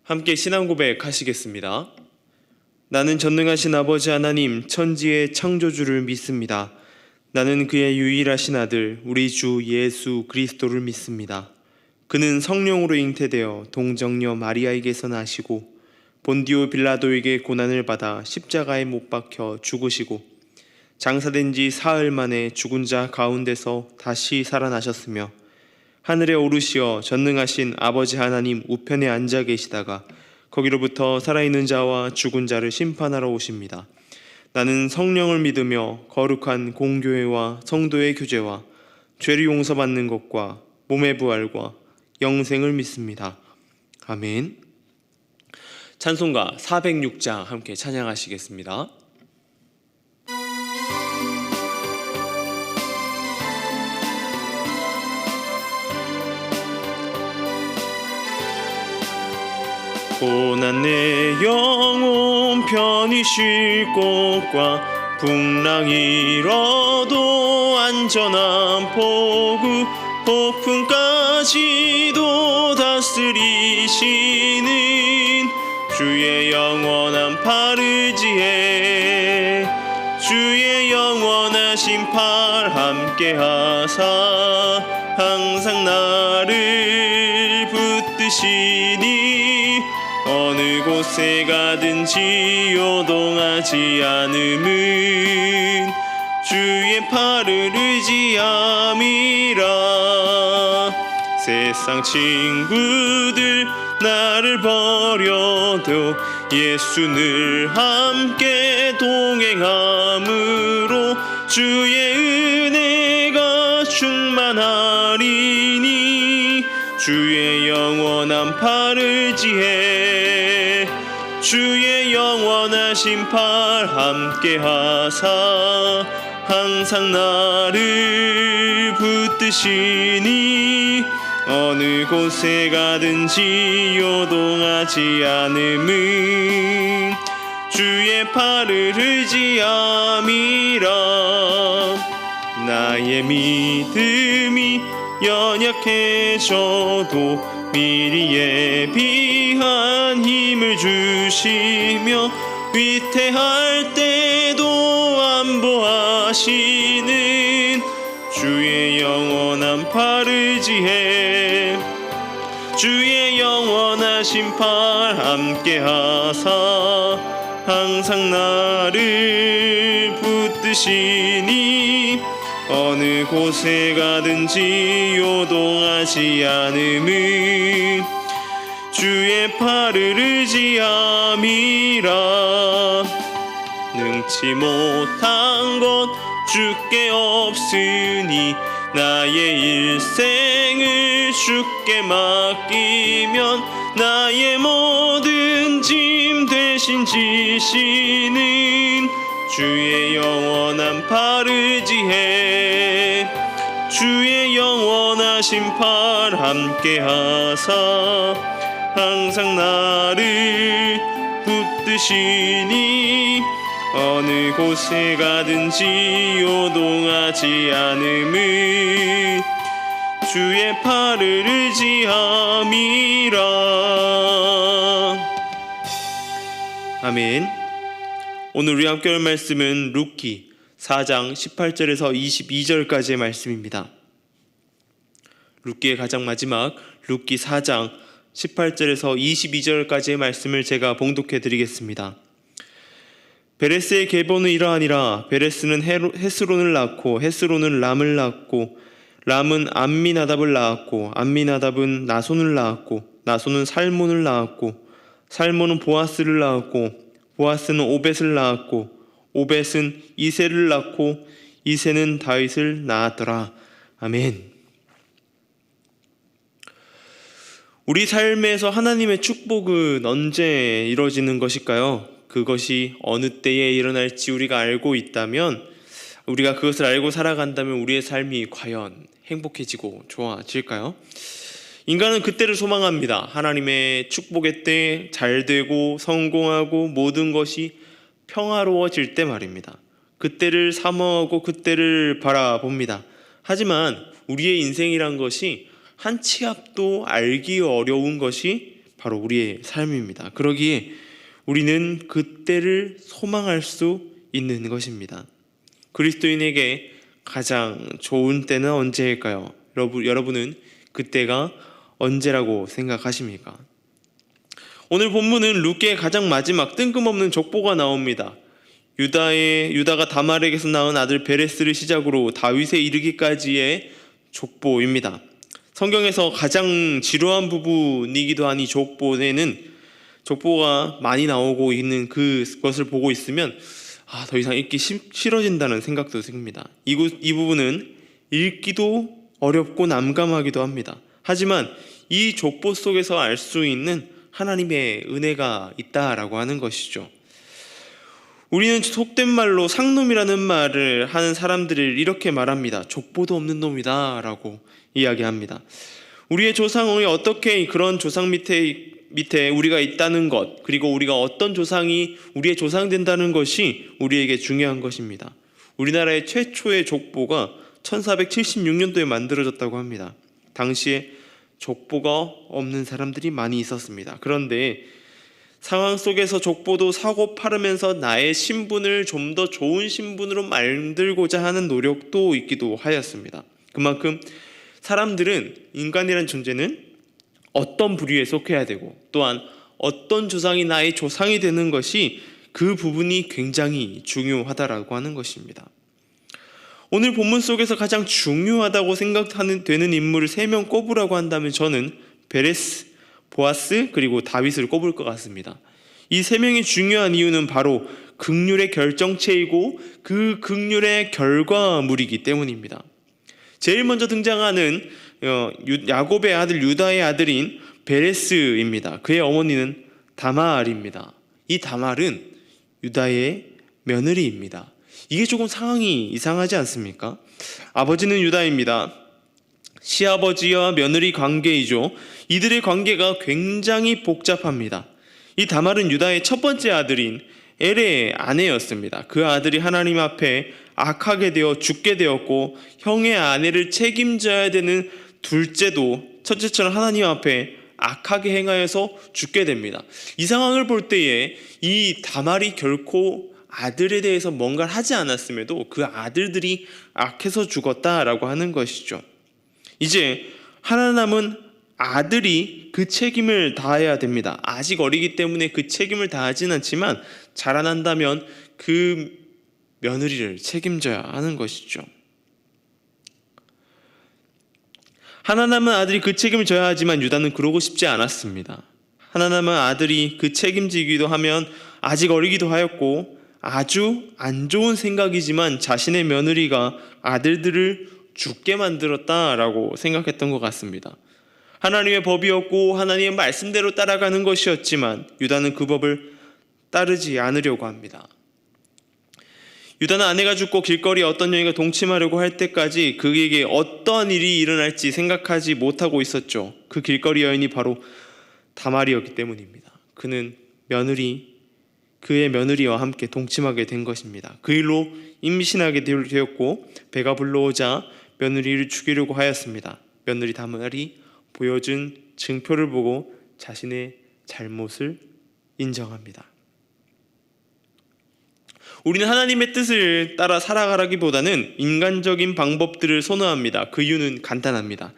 함께 신앙 고백하시겠습니다. 나는 전능하신 아버지 하나님 천지의 창조주를 믿습니다. 나는 그의 유일하신 아들 우리 주 예수 그리스도를 믿습니다. 그는 성령으로 잉태되어 동정녀 마리아에게서 나시고 본디오 빌라도에게 고난을 받아 십자가에 못 박혀 죽으시고 장사된 지 사흘 만에 죽은 자 가운데서 다시 살아나셨으며 하늘에 오르시어 전능하신 아버지 하나님 우편에 앉아 계시다가 거기로부터 살아있는 자와 죽은 자를 심판하러 오십니다. 나는 성령을 믿으며 거룩한 공교회와 성도의 교제와 죄를 용서받는 것과 몸의 부활과 영생을 믿습니다. 아멘. 찬송가 406장 함께 찬양하시겠습니다. 고난 내 영혼 편히 쉴 곳과 풍랑 일어도 안전한 포구 폭풍까지도 다스리시는 주의 영원한 팔 의지해 주의 영원하신 팔 함께 하사 항상 나를 붙드시니 어느 곳에 가든지 요동하지 않음은 주의 팔을 의지함이라. 세상 친구들 나를 버려도 예수 늘 함께 동행함으로 주의 은혜가 충만하리니 주의 영원한 팔 의지해 주의 영원하신 팔 함께 하사 항상 나를 붙드시니 어느 곳에 가든지 요동하지 않음은 주의 팔을 의지함이라. 나의 믿음이 연약해져도 미리 예비한 힘을 주시며 위태할 때도 안보하시는 주의 영원한 팔 의지해 주의 영원하신 팔 함께 하사 항상 나를 붙드시니 어느 곳에 가든지 요동하지 않음은 주의 팔을 의지함이라. 능치 못한 것 주께 없으니 나의 일생을 주께 맡기면 나의 모든 짐 대신 지시는 주의 영원한 팔 의지해 주의 영원하신 팔 함께 하사 항상 나를 붙드시니 어느 곳에 가든지 요동하지 않음은 주의 팔을 의지함이라. 아멘. 오늘 우리 함께 할 말씀은 룻기 4장 18절에서 22절까지의 말씀입니다. 룻기의 가장 마지막 룻기 4장 18절에서 22절까지의 말씀을 제가 봉독해 드리겠습니다. 베레스의 계보는 이러하니라. 베레스는 헤스론을 낳고 헤스론은 람을 낳고 람은 암미나답을 낳았고 암미나답은 나손을 낳았고 나손은 살몬을 낳았고 살몬은 보아스를 낳았고 보아스는 오벳을 낳았고 오벳은 이새를 낳고 이새는 다윗을 낳았더라. 아멘. 우리 삶에서 하나님의 축복은 언제 이루어지는 것일까요? 그것이 어느 때에 일어날지 우리가 알고 있다면, 우리가 그것을 알고 살아간다면 우리의 삶이 과연 행복해지고 좋아질까요? 인간은 그때를 소망합니다. 하나님의 축복의 때 잘 되고 성공하고 모든 것이 평화로워질 때 말입니다. 그때를 사모하고 그때를 바라봅니다. 하지만 우리의 인생이란 것이 한 치 앞도 알기 어려운 것이 바로 우리의 삶입니다. 그러기에 우리는 그때를 소망할 수 있는 것입니다. 그리스도인에게 가장 좋은 때는 언제일까요? 여러분은 그때가 언제라고 생각하십니까? 오늘 본문은 룻기의 가장 마지막 뜬금없는 족보가 나옵니다. 유다가 다말에게서 낳은 아들 베레스를 시작으로 다윗에 이르기까지의 족보입니다. 성경에서 가장 지루한 부분이기도 한 이 족보가 많이 나오고 있는 그것을 보고 있으면 더 이상 읽기 싫어진다는 생각도 듭니다. 이 부분은 읽기도 어렵고 난감하기도 합니다. 하지만 이 족보 속에서 알 수 있는 하나님의 은혜가 있다라고 하는 것이죠. 우리는 속된 말로 상놈이라는 말을 하는 사람들을 이렇게 말합니다. 족보도 없는 놈이다 라고 이야기합니다. 우리의 조상이 어떻게 그런 조상 밑에 우리가 있다는 것, 그리고 우리가 어떤 조상이 우리의 조상 된다는 것이 우리에게 중요한 것입니다. 우리나라의 최초의 족보가 1476년도에 만들어졌다고 합니다. 당시에 족보가 없는 사람들이 많이 있었습니다. 그런데 상황 속에서 족보도 사고 팔으면서 나의 신분을 좀 더 좋은 신분으로 만들고자 하는 노력도 있기도 하였습니다. 그만큼 사람들은, 인간이라는 존재는 어떤 부류에 속해야 되고 또한 어떤 조상이 나의 조상이 되는 것이 그 부분이 굉장히 중요하다라고 하는 것입니다. 오늘 본문 속에서 가장 중요하다고 생각되는 인물을 3명 꼽으라고 한다면 저는 베레스, 보아스 그리고 다윗을 꼽을 것 같습니다. 이 3명이 중요한 이유는 바로 긍휼의 결정체이고 그 긍휼의 결과물이기 때문입니다. 제일 먼저 등장하는 야곱의 아들 유다의 아들인 베레스입니다. 그의 어머니는 다말입니다. 이 다말은 유다의 며느리입니다. 이게 조금 상황이 이상하지 않습니까? 아버지는 유다입니다. 시아버지와 며느리 관계이죠. 이들의 관계가 굉장히 복잡합니다. 이 다말은 유다의 첫 번째 아들인 엘의 아내였습니다. 그 아들이 하나님 앞에 악하게 되어 죽게 되었고 형의 아내를 책임져야 되는 둘째도 첫째처럼 하나님 앞에 악하게 행하여서 죽게 됩니다. 이 상황을 볼 때에 이 다말이 결코 아들에 대해서 뭔가를 하지 않았음에도 그 아들들이 악해서 죽었다라고 하는 것이죠. 이제 하나 남은 아들이 그 책임을 다해야 됩니다. 아직 어리기 때문에 그 책임을 다하지는 않지만 자라난다면 그 며느리를 책임져야 하는 것이죠. 하나 남은 아들이 그 책임을 져야 하지만 유다는 그러고 싶지 않았습니다. 하나 남은 아들이 그 책임지기도 하면 아직 어리기도 하였고 아주 안 좋은 생각이지만 자신의 며느리가 아들들을 죽게 만들었다라고 생각했던 것 같습니다. 하나님의 법이었고 하나님의 말씀대로 따라가는 것이었지만 유다는 그 법을 따르지 않으려고 합니다. 유다는 아내가 죽고 길거리에 어떤 여인과 동침하려고 할 때까지 그에게 어떠한 일이 일어날지 생각하지 못하고 있었죠. 그 길거리 여인이 바로 다말이었기 때문입니다. 그는 그의 며느리와 함께 동침하게 된 것입니다. 그 일로 임신하게 되었고 배가 불러오자 며느리를 죽이려고 하였습니다. 며느리 다말이 보여준 증표를 보고 자신의 잘못을 인정합니다. 우리는 하나님의 뜻을 따라 살아가기보다는 인간적인 방법들을 선호합니다. 그 이유는 간단합니다.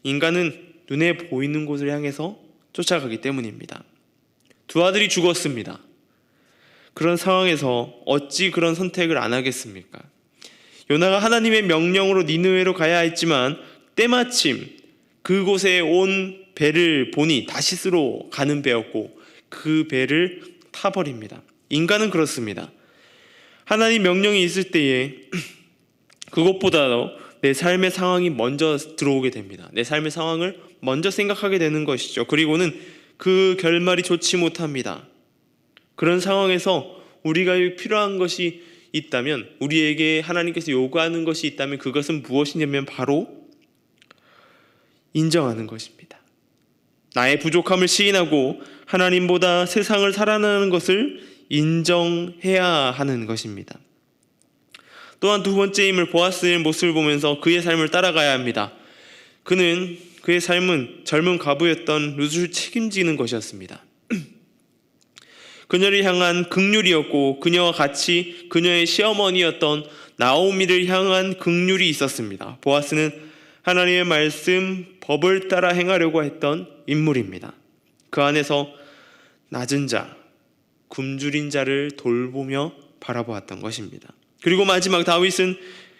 인간은 눈에 보이는 곳을 향해서 쫓아가기 때문입니다. 두 아들이 죽었습니다. 그런 상황에서 어찌 그런 선택을 안 하겠습니까? 요나가 하나님의 명령으로 니느웨로 가야 했지만 때마침 그곳에 온 배를 보니 다시스로 가는 배였고 그 배를 타버립니다. 인간은 그렇습니다. 하나님 명령이 있을 때에 그것보다도 내 삶의 상황이 먼저 들어오게 됩니다. 내 삶의 상황을 먼저 생각하게 되는 것이죠. 그리고는 그 결말이 좋지 못합니다. 그런 상황에서 우리가 필요한 것이 있다면, 우리에게 하나님께서 요구하는 것이 있다면 그것은 무엇이냐면 바로 인정하는 것입니다. 나의 부족함을 시인하고 하나님보다 세상을 살아나는 것을 인정해야 하는 것입니다. 또한 두 번째 인물 보아스의 모습을 보면서 그의 삶을 따라가야 합니다. 그의 삶은 젊은 과부였던 룻을 책임지는 것이었습니다. 그녀를 향한 긍휼이었고 그녀와 같이 그녀의 시어머니였던 나오미를 향한 긍휼이 있었습니다. 보아스는 하나님의 말씀, 법을 따라 행하려고 했던 인물입니다. 그 안에서 낮은 자, 굶주린 자를 돌보며 바라보았던 것입니다. 그리고 마지막 다윗은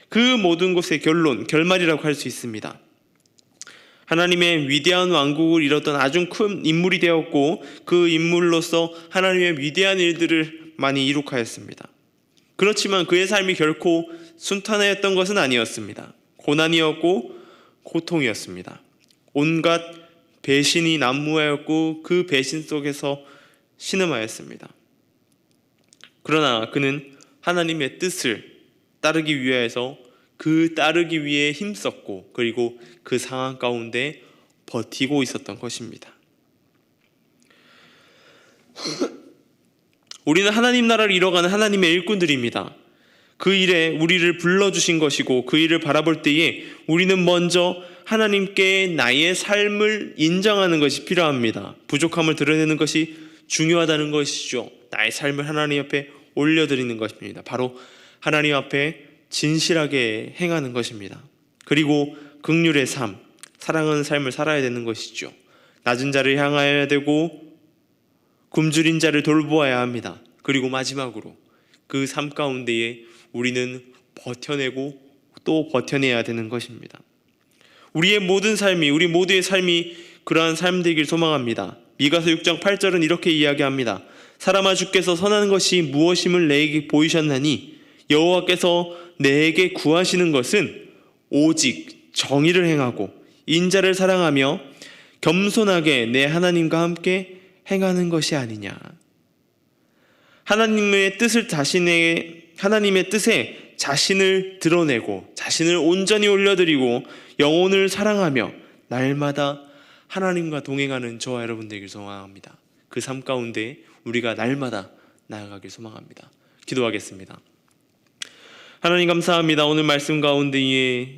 그 모든 것의 결말이라고 할 수 있습니다. 하나님의 위대한 왕국을 이뤘던 아주 큰 인물이 되었고 그 인물로서 하나님의 위대한 일들을 많이 이룩하였습니다. 그렇지만 그의 삶이 결코 순탄하였던 것은 아니었습니다. 고난이었고 고통이었습니다. 온갖 배신이 난무하였고 그 배신 속에서 신음하였습니다. 그러나 그는 하나님의 뜻을 따르기 위해서 따르기 위해 힘썼고 그리고 그 상황 가운데 버티고 있었던 것입니다. 우리는 하나님 나라를 이뤄가는 하나님의 일꾼들입니다. 그 일에 우리를 불러주신 것이고 그 일을 바라볼 때에 우리는 먼저 하나님께 나의 삶을 인정하는 것이 필요합니다. 부족함을 드러내는 것이 중요하다는 것이죠. 나의 삶을 하나님 앞에 올려드리는 것입니다. 바로 하나님 앞에 진실하게 행하는 것입니다. 그리고 긍휼의 삶, 사랑하는 삶을 살아야 되는 것이죠. 낮은 자를 향하여야 되고 굶주린 자를 돌보아야 합니다. 그리고 마지막으로 그 삶 가운데에 우리는 버텨내고 또 버텨내야 되는 것입니다. 우리 모두의 삶이 그러한 삶 되길 소망합니다. 미가서 6장 8절은 이렇게 이야기합니다. 사람아, 주께서 선한 것이 무엇임을 내게 보이셨나니 여호와께서 내게 구하시는 것은 오직 정의를 행하고 인자를 사랑하며 겸손하게 내 하나님과 함께 행하는 것이 아니냐. 하나님의 뜻에 자신을 드러내고 자신을 온전히 올려드리고 영혼을 사랑하며 날마다 하나님과 동행하는 저와 여러분 되길 소망합니다. 그 삶 가운데 우리가 날마다 나아가길 소망합니다. 기도하겠습니다. 하나님 감사합니다. 오늘 말씀 가운데에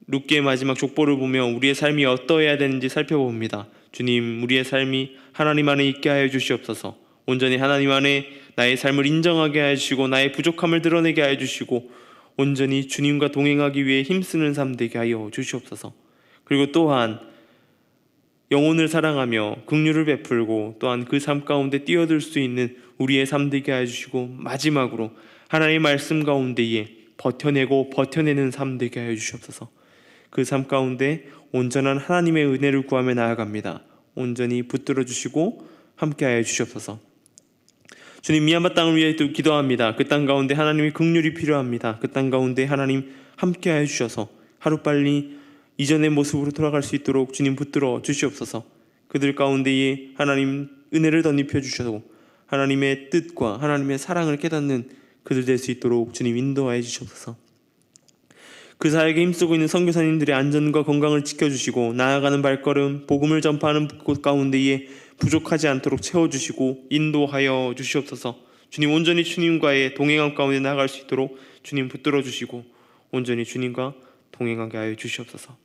룻기의 마지막 족보를 보며 우리의 삶이 어떠해야 되는지 살펴봅니다. 주님, 우리의 삶이 하나님 안에 있게 하여 주시옵소서. 온전히 하나님 안에 나의 삶을 인정하게 하여 주시고 나의 부족함을 드러내게 하여 주시고 온전히 주님과 동행하기 위해 힘쓰는 삶 되게 하여 주시옵소서. 그리고 또한 영혼을 사랑하며 긍휼을 베풀고 또한 그 삶 가운데 뛰어들 수 있는 우리의 삶 되게 하여 주시고 마지막으로 하나님의 말씀 가운데에 버텨내는 삶 되게 하여 주시옵소서. 그 삶 가운데 온전한 하나님의 은혜를 구하며 나아갑니다. 온전히 붙들어 주시고 함께 하여 주시옵소서. 주님, 미얀마 땅을 위해 또 기도합니다. 그 땅 가운데 하나님의 긍휼이 필요합니다. 그 땅 가운데 하나님 함께 하여 주셔서 하루빨리 이전의 모습으로 돌아갈 수 있도록 주님 붙들어 주시옵소서. 그들 가운데에 하나님 은혜를 덧입혀 주셔서 하나님의 뜻과 하나님의 사랑을 깨닫는 그들 될 수 있도록 주님 인도하여 주시옵소서. 그 사역에 힘쓰고 있는 선교사님들의 안전과 건강을 지켜주시고 나아가는 발걸음, 복음을 전파하는 곳 가운데에 부족하지 않도록 채워주시고 인도하여 주시옵소서. 주님, 온전히 주님과의 동행함 가운데 나아갈 수 있도록 주님 붙들어 주시고 온전히 주님과 동행하게 하여 주시옵소서.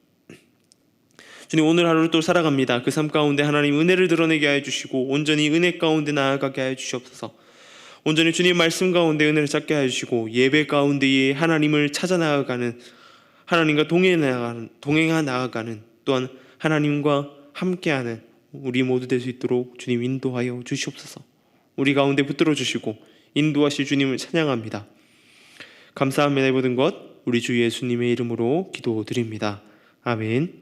주님, 오늘 하루를 또 살아갑니다. 그 삶 가운데 하나님 은혜를 드러내게 하여 주시고 온전히 은혜 가운데 나아가게 하여 주시옵소서. 온전히 주님 말씀 가운데 은혜를 찾게 하여 주시고 예배 가운데에 하나님을 찾아 나아가는, 하나님과 동행하 나아가는, 또한 하나님과 함께하는 우리 모두 될 수 있도록 주님 인도하여 주시옵소서. 우리 가운데 붙들어 주시고 인도하실 주님을 찬양합니다. 감사합니다. 이 모든 것 우리 주 예수님의 이름으로 기도드립니다. 아멘.